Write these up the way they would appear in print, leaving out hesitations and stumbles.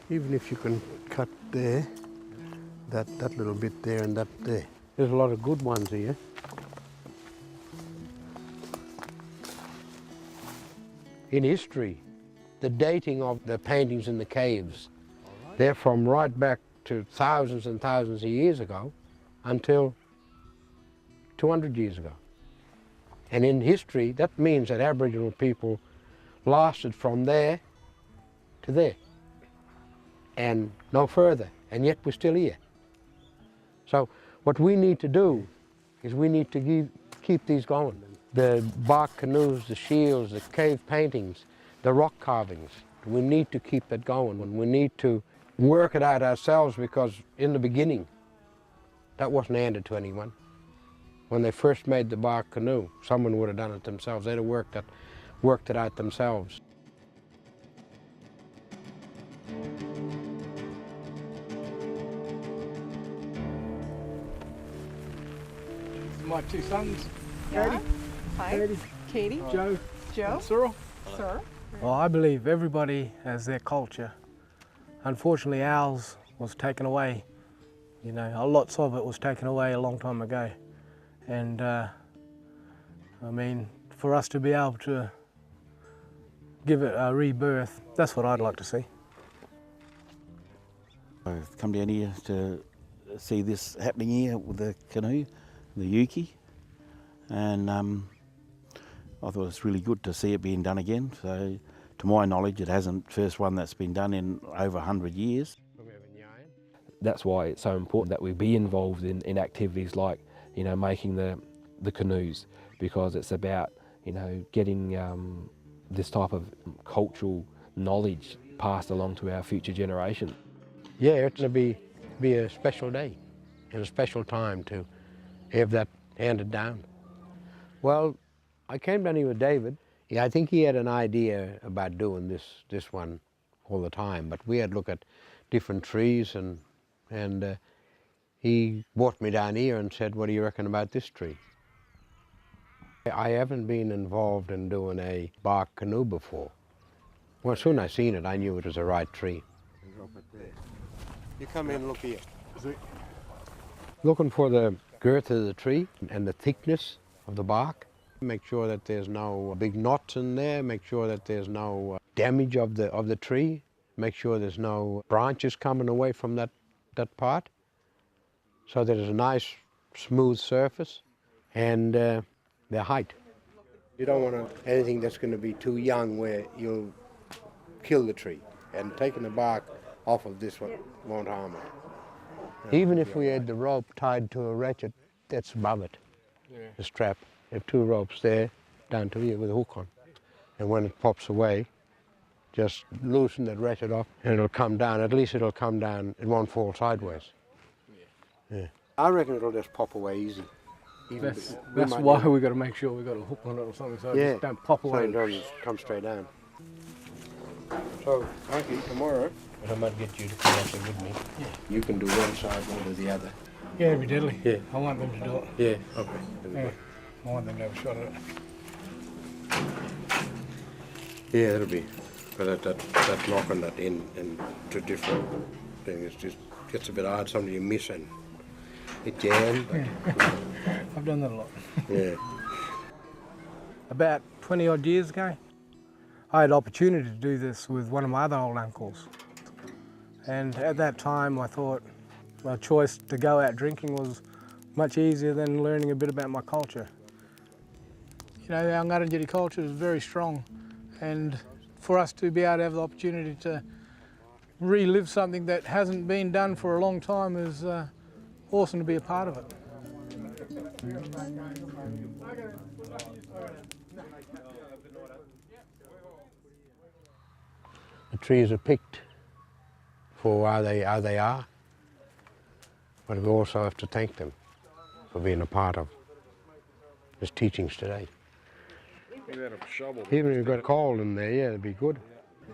Even if you can cut there, that little bit there and that there. There's a lot of good ones here. In history, the dating of the paintings in the caves, they're from right back to thousands and thousands of years ago until 200 years ago. And in history, that means that Aboriginal people lasted from there to there and no further, and yet we're still here. So what we need to do is we need to keep these going. The bark canoes, the shields, the cave paintings, the rock carvings. We need to keep that going, and we need to work it out ourselves, because in the beginning, that wasn't handed to anyone. When they first made the bark canoe, someone would have done it themselves. They'd have worked it out themselves. My two sons, Yeah. Katie, Hi. Katie. Joe, Joe. and Cyril. Sir. Well, I believe everybody has their culture. Unfortunately, ours was taken away. You know, lots of it was taken away a long time ago. And I mean, for us to be able to give it a rebirth, that's what I'd like to see. I've come down here to see this happening here with the canoe, the Yuki, and I thought it was really good to see it being done again. So, to my knowledge, it hasn't first one that's been done in over 100 years. That's why it's so important that we be involved in activities like, you know, making the canoes, because it's about, you know, getting this type of cultural knowledge passed along to our future generation. Yeah, it's going to be a special day and a special time to have that handed down. Well, I came down here with David. Yeah, I think he had an idea about doing this one all the time, but we had looked at different trees, and he brought me down here and said, "What do you reckon about this tree?" I haven't been involved in doing a bark canoe before. Well, as soon as I seen it, I knew it was the right tree. You come in and look here. Looking for the girth of the tree and the thickness of the bark. Make sure that there's no big knots in there. Make sure that there's no damage of the tree. Make sure there's no branches coming away from that part. So that there's a nice smooth surface and their height. You don't want anything that's going to be too young where you'll kill the tree. And taking the bark off of this one won't harm it. Even if we had the rope tied to a ratchet that's above it, the strap. You have two ropes there, down to here with a hook on. And when it pops away, just loosen that ratchet off and it'll come down. At least it'll come down, it won't fall sideways. Yeah. I reckon it'll just pop away easy. That's why we've got to make sure we've got a hook on it or something, so it just don't pop away. So it doesn't come straight down. So, Mikey, tomorrow, I might get you to come out there with me. Yeah. You can do one side, we'll do the other. Yeah, it'd be deadly. Yeah. I want them to do it. Yeah, okay. Yeah. I want them to have a shot at it. Yeah, that'll be. But that knocking that in to different things, it just gets a bit hard. Something you miss and it jams. I've done that a lot. Yeah. About 20 odd years ago, I had opportunity to do this with one of my other old uncles. And at that time I thought my choice to go out drinking was much easier than learning a bit about my culture. You know, our Ngarrindjeri culture is very strong, and for us to be able to have the opportunity to relive something that hasn't been done for a long time is awesome to be a part of it. The trees are picked for how they are, but we also have to thank them for being a part of this teachings today. Even if you've got coal in there, yeah, it'd be good.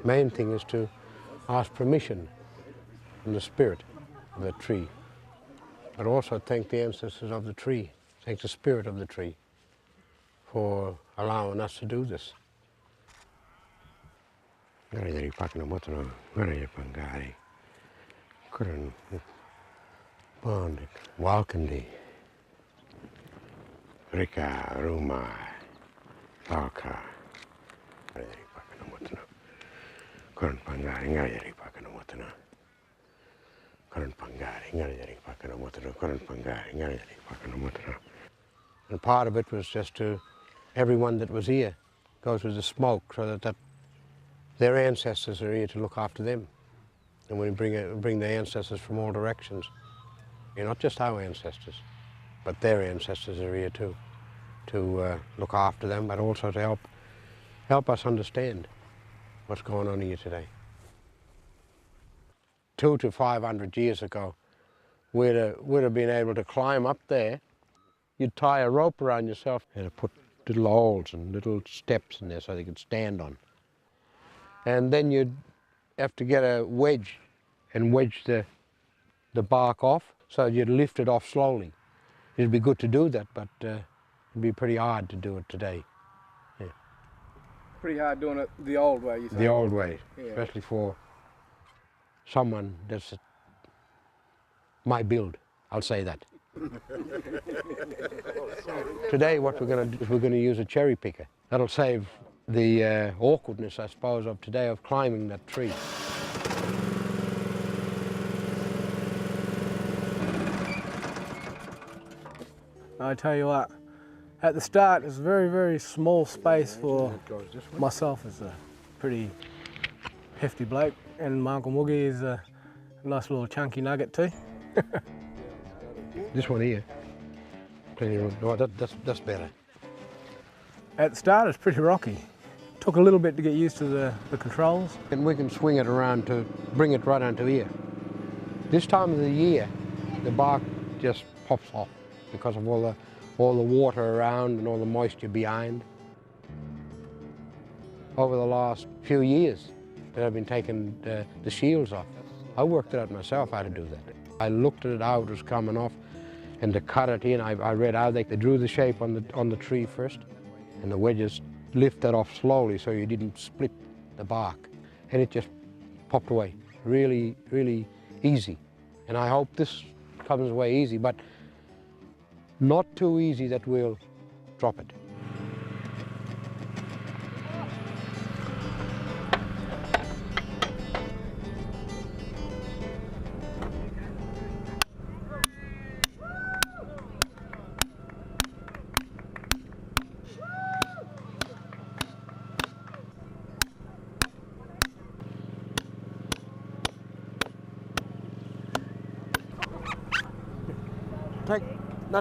Main thing is to ask permission and the spirit of the tree. But also thank the ancestors of the tree, thank the spirit of the tree for allowing us to do this. Ngarrindjeri pakana motano, Ngarrindjeri pangari, Kuran bond, Walkandi, Rika, Ruma, Palka, Ngarrindjeri pakana motano, Kuran pangari, Ngarrindjeri pakana motano, Kuran pangari, Ngarrindjeri pakana motano, Kuran pangari, Ngarrindjeri pakana motano. And part of it was just to everyone that was here goes with the smoke, so that their ancestors are here to look after them. And we bring the ancestors from all directions. Not just our ancestors, but their ancestors are here too, to look after them, but also to help us understand what's going on here today. 200 to 500 years ago, we'd have been able to climb up there. You'd tie a rope around yourself and put little holes and little steps in there so they could stand on. And then you'd have to get a wedge and wedge the bark off, so you'd lift it off slowly. It'd be good to do that, but it'd be pretty hard to do it today. Yeah. Pretty hard doing it the old way, you say? The old way, yeah. Especially for someone that's my build, I'll say that. Today what we're going to do is we're going to use a cherry picker. That'll save the awkwardness, I suppose, of today of climbing that tree. I tell you what, at the start it's a very, very small space for myself as a pretty hefty bloke, and my Uncle Moogy is a nice little chunky nugget too. This one here, plenty of room. Oh, that's better. At the start it's pretty rocky. Took a little bit to get used to the controls. And we can swing it around to bring it right onto here. This time of the year, the bark just pops off because of all the water around and all the moisture behind. Over the last few years that I've been taking the shields off, I worked it out myself how to do that. I looked at it how it was coming off, and to cut it in, I read how they drew the shape on the tree first, and the wedges lift that off slowly so you didn't split the bark, and it just popped away. Really, really easy. And I hope this comes away easy, but not too easy that we'll drop it.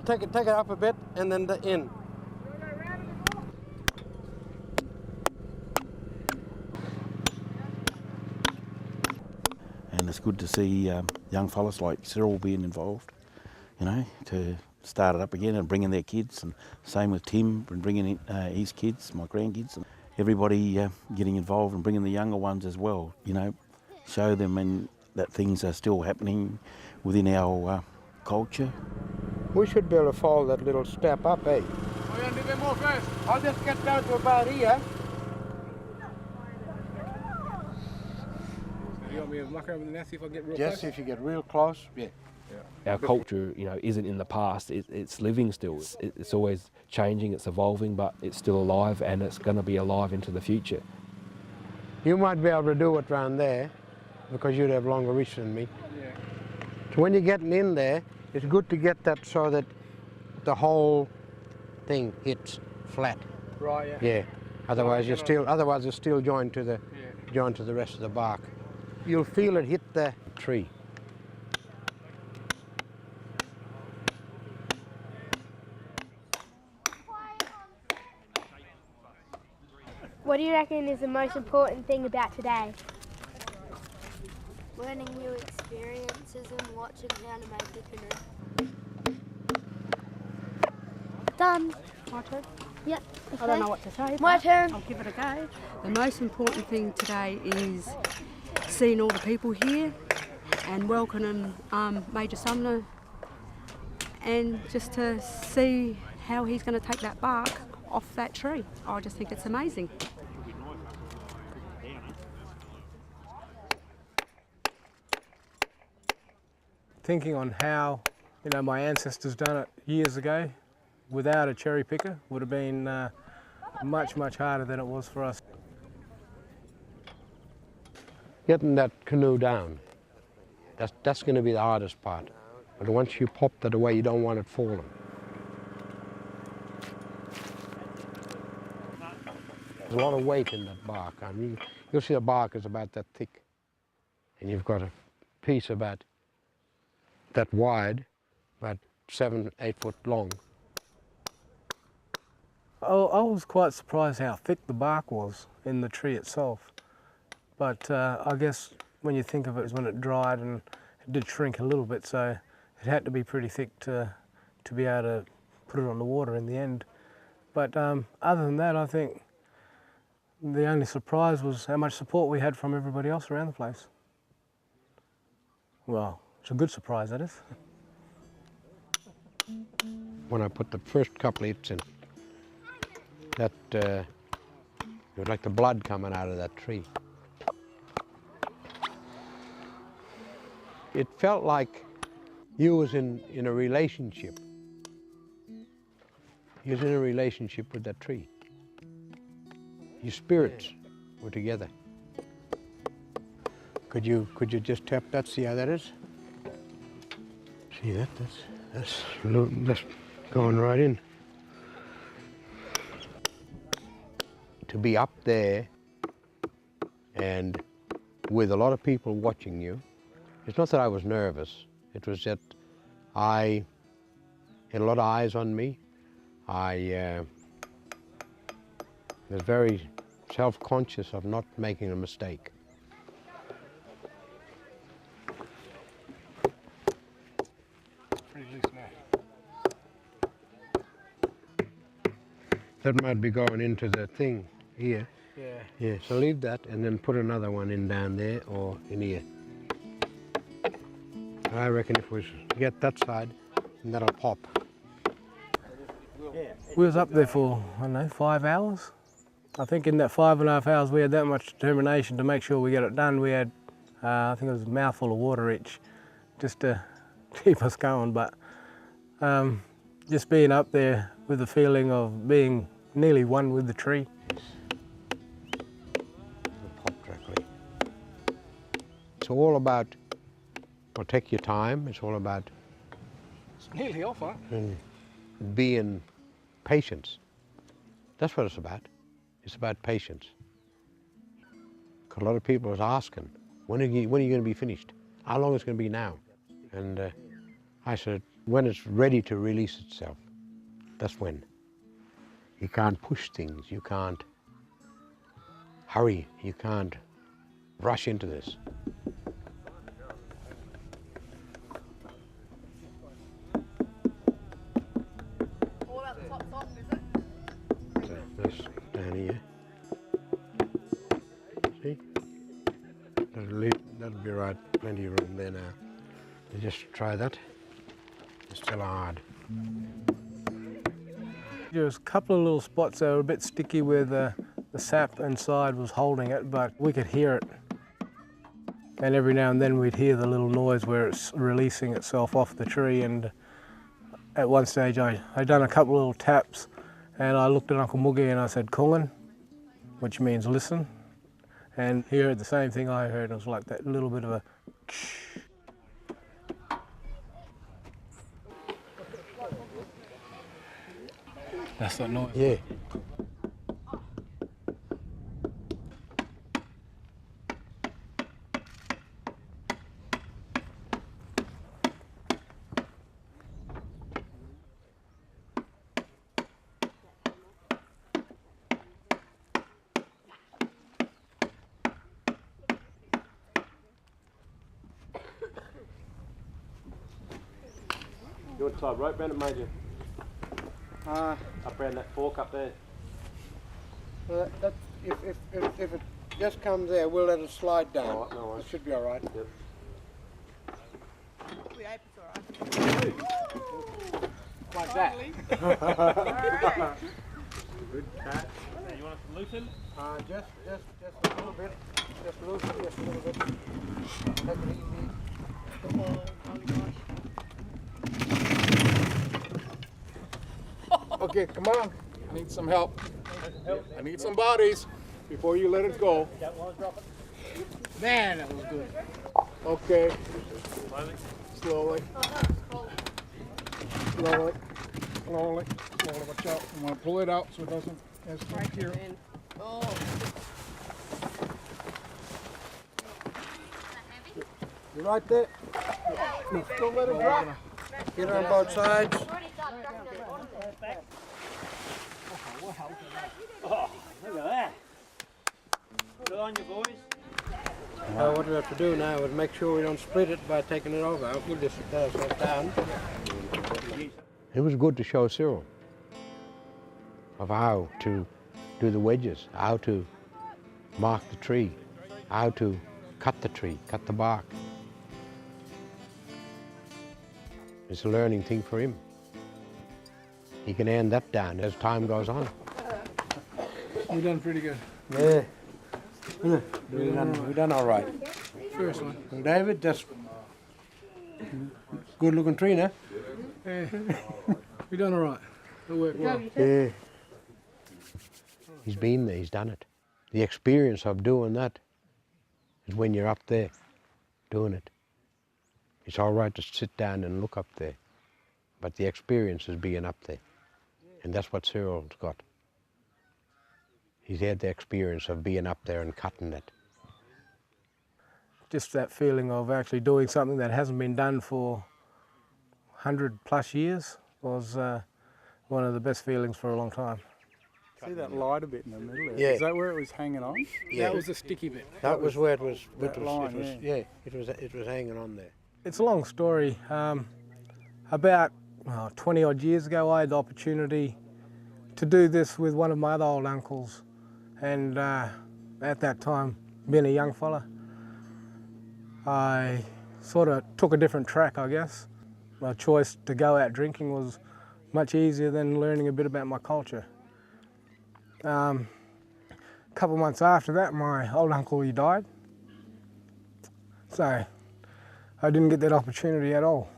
Take it up a bit and then the in. And it's good to see young fellas like Cyril being involved, to start it up again and bringing their kids, and same with Tim and bringing in his kids, my grandkids, and everybody getting involved and bringing the younger ones as well, show them that things are still happening within our culture. We should be able to follow that little step up, eh? Oh, you want to do a bit more first? I'll just get down to about here. You want me to muck over the nest if I get real close? Just if you get real close, yeah. Our culture, isn't in the past. It's living still. It's always changing. It's evolving, but it's still alive, and it's going to be alive into the future. You might be able to do it round there because you'd have longer reach than me. Yeah. So when you're getting in there, it's good to get that so that the whole thing hits flat. Right, yeah. Yeah. Otherwise it's still joined to the rest of the bark. You'll feel it hit the tree. What do you reckon is the most important thing about today? Learning new experiences and watching how to make a canoe. Done. My turn? Yep. I don't know what to say. My but turn. I'll give it a go. The most important thing today is seeing all the people here and welcoming Major Sumner, and just to see how he's going to take that bark off that tree. I just think it's amazing. Thinking on how, my ancestors done it years ago without a cherry picker would have been much, much harder than it was for us. Getting that canoe down, that's going to be the hardest part. But once you pop that away, you don't want it falling. There's a lot of weight in that bark. I mean, you'll see the bark is about that thick, and you've got a piece about that wide, about 7, 8 foot long. I was quite surprised how thick the bark was in the tree itself. But I guess when you think of it, is when it dried and it did shrink a little bit, so it had to be pretty thick to be able to put it on the water in the end. But other than that, I think the only surprise was how much support we had from everybody else around the place. Well, it's a good surprise, that is. When I put the first couple hits in, that it was like the blood coming out of that tree. It felt like you was in a relationship. You was in a relationship with that tree. Your spirits were together. Could you just tap that, see how that is? See that? That's going right in. To be up there and with a lot of people watching you, it's not that I was nervous, it was that I had a lot of eyes on me. I was very self-conscious of not making a mistake. Pretty loose now. That might be going into the thing here. Yeah. Yeah, so leave that and then put another one in down there or in here. I reckon if we get that side, that'll pop. We was up there for, 5 hours. I think in that 5.5 hours we had that much determination to make sure we get it done. We had, I think it was a mouthful of water each, just to keep us going. But just being up there with the feeling of being nearly one with the tree. It'll pop directly. It's all about, well, take your time. It's all about It's nearly off, huh? being patient. That's what it's about. It's about patience. 'Cause a lot of people was asking, when are you going to be finished? How long is it going to be now? And I said, when it's ready to release itself, that's when. You can't push things. You can't hurry. You can't rush into this. So that's down here. See? That'll be right. Plenty of room there now. You just try that. It's still hard. There was a couple of little spots that were a bit sticky where the sap inside was holding it, but we could hear it. And every now and then we'd hear the little noise where it's releasing itself off the tree. And at one stage I done a couple of little taps and I looked at Uncle Moogy and I said, "Kungan," which means listen. And he heard the same thing I heard. It was like that little bit of a That's that noise. Yeah. You want to tie a rope around it, Major? Up around that fork up there. If it just comes there, we'll let it slide down. All right, no worries. It should be all right. Yep. Like that. Good catch. You want us to loosen? Just a little bit. Just loosen just a little bit. Take it easy. Okay, come on. I need some help. I need some bodies before you let it go. Man, that was good. Okay. Slowly. Slowly. Slowly. Slowly. Slowly. Watch out. You want to pull it out so it doesn't escape here. You right there? Don't let it drop. Get it on both sides. Look at that. Good on you, boys. What we have to do now is make sure we don't split it by taking it over. We'll just set ourselves down. It was good to show Cyril of how to do the wedges, how to mark the tree, how to cut the tree, cut the bark. It's a learning thing for him. He can hand that down as time goes on. You've done pretty good. Yeah. We done all right. First one. And David, just good looking tree now. Yeah. We done all right. It worked well. Yeah. He's been there, he's done it. The experience of doing that is when you're up there doing it. It's all right to sit down and look up there, but the experience is being up there. And that's what Cyril's got. He's had the experience of being up there and cutting it. Just that feeling of actually doing something that hasn't been done for 100+ years was one of the best feelings for a long time. See that light a bit in the middle there? Yeah. Is that where it was hanging on? Yeah. That was the sticky bit. That was where it was. That line, It was hanging on there. It's a long story. About 20 odd years ago, I had the opportunity to do this with one of my other old uncles. And at that time, being a young fella, I sort of took a different track, I guess. My choice to go out drinking was much easier than learning a bit about my culture. A couple of months after that, my old uncle, he died. So I didn't get that opportunity at all.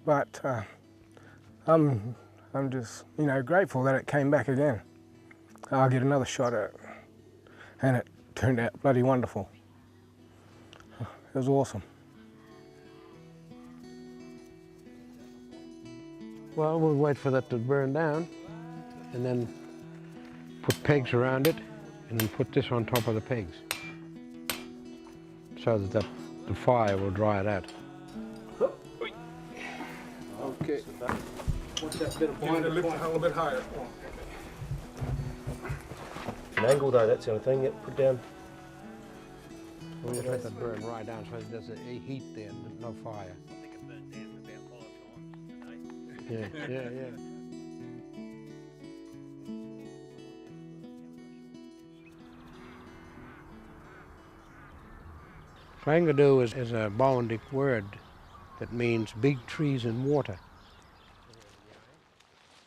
But I'm just, grateful that it came back again. I'll get another shot at it. And it turned out bloody wonderful. It was awesome. Well, we'll wait for that to burn down and then put pegs around it and then put this on top of the pegs so that the fire will dry it out. Okay. Watch that bit of blind to lift it a little bit higher. An angle though, that's the only thing. Yep, put down. We'll just let that burn right down so there's a heat there and no fire. I think it burned down about 5 times today. Yeah. Ngarrindjeri is a Boandic word that means big trees and water.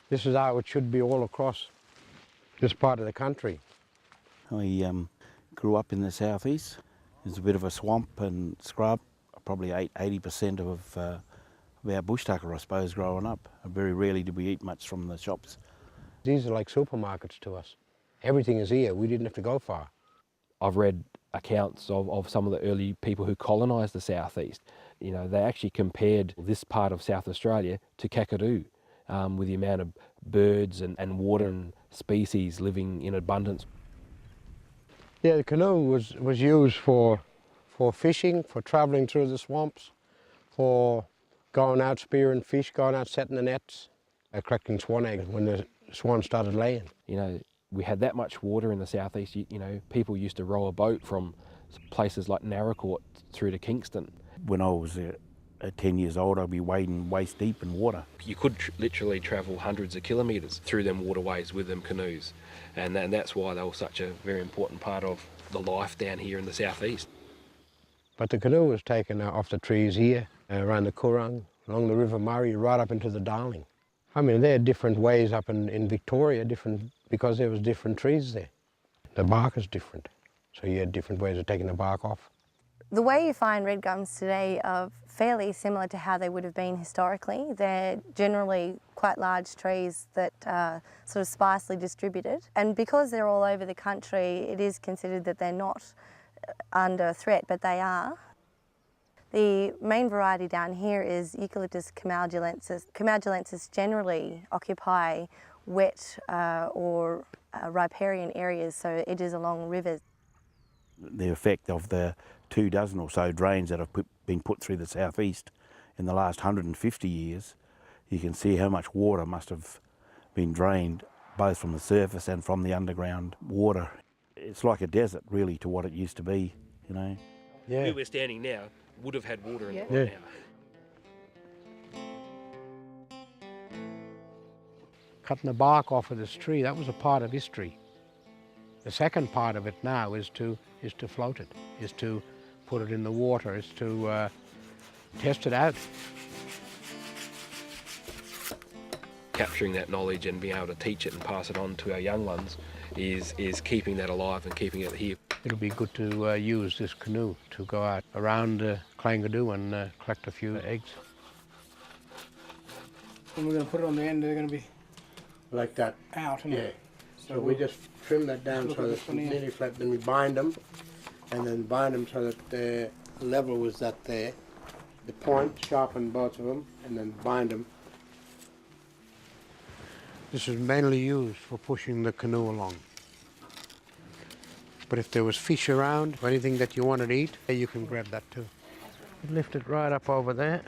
This is how it should be all across this part of the country. I grew up in the southeast. There's a bit of a swamp and scrub. Probably 80% of our bush tucker, I suppose, growing up. Very rarely did we eat much from the shops. These are like supermarkets to us. Everything is here. We didn't have to go far. I've read accounts of some of the early people who colonised the southeast. They actually compared this part of South Australia to Kakadu with the amount of birds and water and species living in abundance. Yeah, the canoe was used for fishing, for travelling through the swamps, for going out spearing fish, going out setting the nets, collecting swan eggs when the swan started laying. We had that much water in the southeast. People used to row a boat from places like Ngarrindjeri through to Kingston. When I was 10 years old, I'd be wading waist deep in water. You could literally travel hundreds of kilometres through them waterways with them canoes, and that's why they were such a very important part of the life down here in the southeast. But the canoe was taken off the trees here around the Coorong, along the River Murray, right up into the Darling. I mean, there are different ways up in Victoria, because there was different trees there. The bark is different, so you had different ways of taking the bark off. The way you find red gums today are fairly similar to how they would have been historically. They're generally quite large trees that are sort of sparsely distributed. And because they're all over the country, it is considered that they're not under threat, but they are. The main variety down here is Eucalyptus camaldulensis. Camaldulensis generally occupy wet or riparian areas, so edges along rivers. The effect of the 24 or so drains that have been put through the southeast in the last 150 years, you can see how much water must have been drained both from the surface and from the underground water. It's like a desert really to what it used to be, you know. Yeah. Where we're standing now would have had water in it Yeah. right now. Cutting the bark off of this tree, that was a part of history. The second part of it now is to float it, is to put it in the water, is to test it out. Capturing that knowledge and being able to teach it and pass it on to our young ones is keeping that alive and keeping it here. It'll be good to use this canoe to go out around Clangadoo and collect a few eggs. When we're going to put it on the end, they're going to be Like that. out. And Yeah. So we just trim that down so that it's nearly flat, then we bind them, and then bind them so that the level was that there. The point, sharpen both of them, and then bind them. This is mainly used for pushing the canoe along. But if there was fish around, or anything that you wanted to eat, you can grab that too. Lift it right up over there.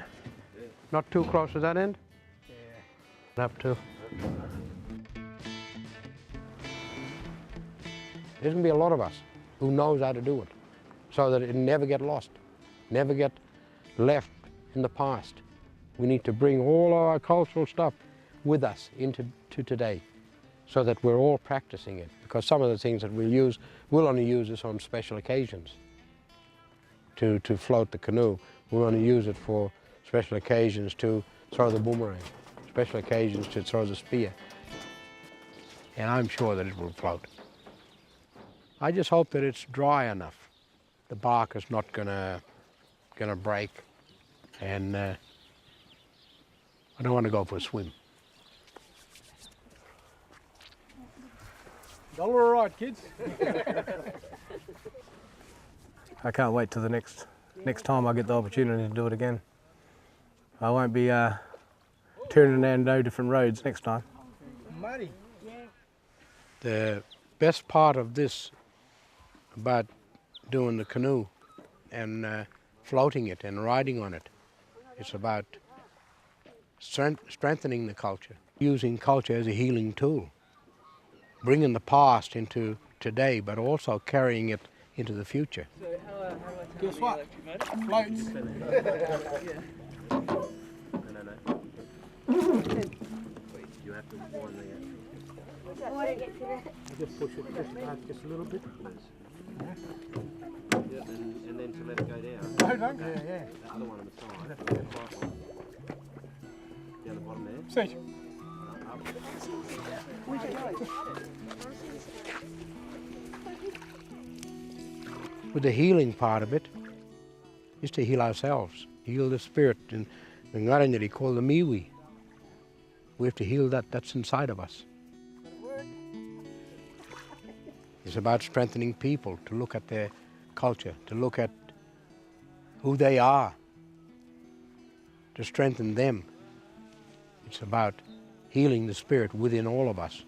Not too close to that end? Yeah. Up too. There's going to be a lot of us who knows how to do it, so that it never get lost, never get left in the past. We need to bring all our cultural stuff with us into today, so that we're all practicing it. Because some of the things that we'll only use this on special occasions to float the canoe. We'll only use it for special occasions to throw the boomerang, special occasions to throw the spear. And I'm sure that it will float. I just hope that it's dry enough. The bark is not gonna break, and I don't want to go for a swim. all right, kids. I can't wait till the next time I get the opportunity to do it again. I won't be turning down no different roads next time. Muddy. The best part of this about doing the canoe and floating it and riding on it, it's about strengthening the culture, using culture as a healing tool, bringing the past into today, but also carrying it into the future. Guess what? Floats. You have to wind the Just push it just a little bit. and then to let it go down. Yeah. The other one on the side. Down the bottom there. See. With the healing part of it, is to heal ourselves, heal the spirit. In the Ngarrindjeri called the Moogy. We have to heal that's inside of us. It's about strengthening people to look at their culture, to look at who they are, to strengthen them. It's about healing the spirit within all of us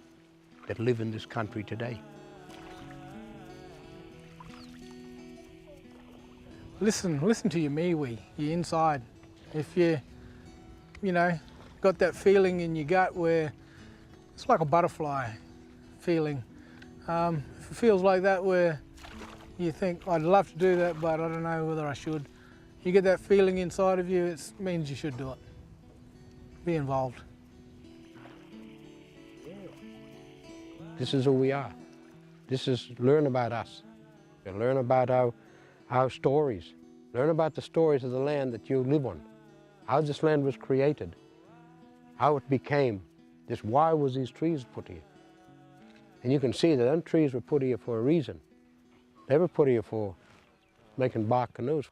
that live in this country today. Listen to your Moogy, your inside. If you got that feeling in your gut where it's like a butterfly feeling. If it feels like that where you think, I'd love to do that, but I don't know whether I should. You get that feeling inside of you, it means you should do it. Be involved. This is who we are. This is learn about us. Learn about our stories. Learn about the stories of the land that you live on. how this land was created, how it became, just why was these trees put here. And you can see that them trees were put here for a reason. They were put here for making bark canoes.